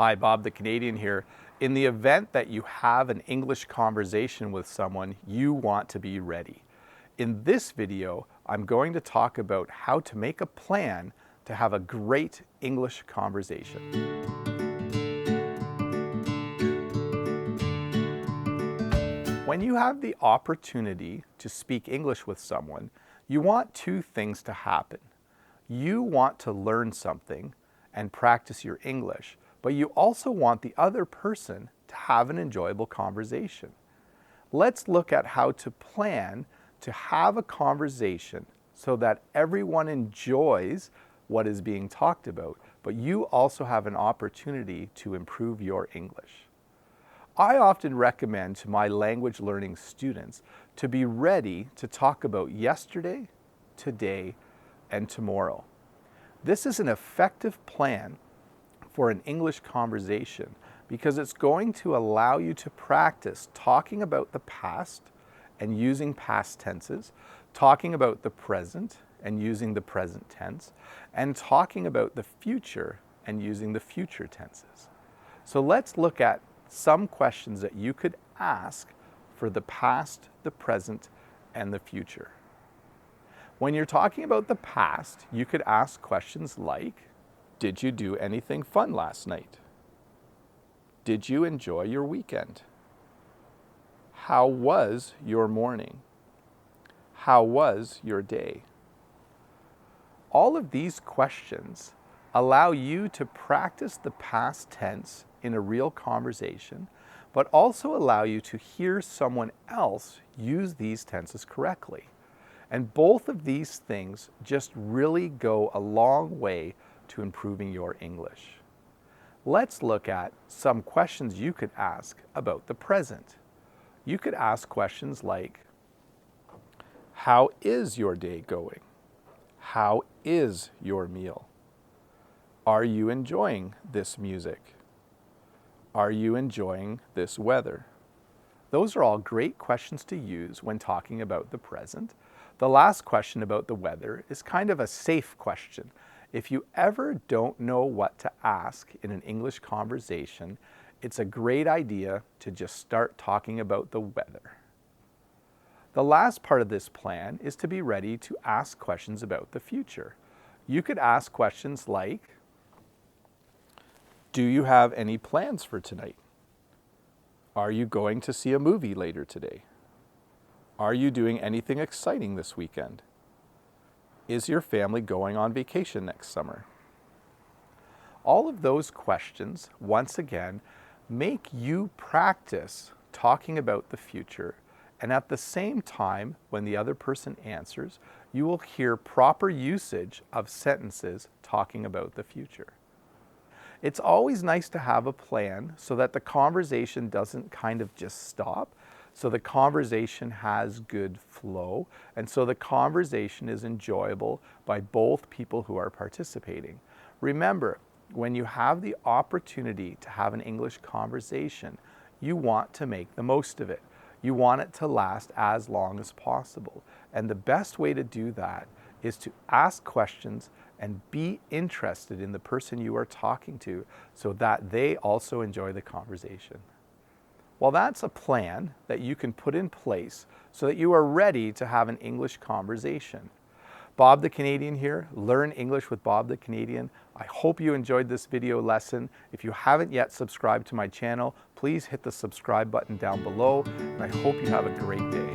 Hi, Bob the Canadian here. In the event that you have an English conversation with someone, you want to be ready. In this video, I'm going to talk about how to make a plan to have a great English conversation. When you have the opportunity to speak English with someone, you want two things to happen. You want to learn something and practice your English, but you also want the other person to have an enjoyable conversation. Let's look at how to plan to have a conversation so that everyone enjoys what is being talked about, but you also have an opportunity to improve your English. I often recommend to my language learning students to be ready to talk about yesterday, today, and tomorrow. This is an effective plan for an English conversation because it's going to allow you to practice talking about the past and using past tenses, talking about the present and using the present tense, and talking about the future and using the future tenses. So let's look at some questions that you could ask for the past, the present, and the future. When you're talking about the past, you could ask questions like, did you do anything fun last night? Did you enjoy your weekend? How was your morning? How was your day? All of these questions allow you to practice the past tense in a real conversation, but also allow you to hear someone else use these tenses correctly. And both of these things just really go a long way to improving your English. Let's look at some questions you could ask about the present. You could ask questions like, how is your day going? How is your meal? Are you enjoying this music? Are you enjoying this weather? Those are all great questions to use when talking about the present. The last question about the weather is kind of a safe question. If you ever don't know what to ask in an English conversation, it's a great idea to just start talking about the weather. The last part of this plan is to be ready to ask questions about the future. You could ask questions like, do you have any plans for tonight? Are you going to see a movie later today? Are you doing anything exciting this weekend? Is your family going on vacation next summer? All of those questions, once again, make you practice talking about the future, and at the same time, when the other person answers, you will hear proper usage of sentences talking about the future. It's always nice to have a plan so that the conversation doesn't kind of just stop, so the conversation has good flow, and so the conversation is enjoyable by both people who are participating. Remember, when you have the opportunity to have an English conversation, you want to make the most of it. You want it to last as long as possible. And the best way to do that is to ask questions and be interested in the person you are talking to so that they also enjoy the conversation. Well, that's a plan that you can put in place so that you are ready to have an English conversation. Bob the Canadian here, Learn English with Bob the Canadian. I hope you enjoyed this video lesson. If you haven't yet subscribed to my channel, please hit the subscribe button down below, and I hope you have a great day.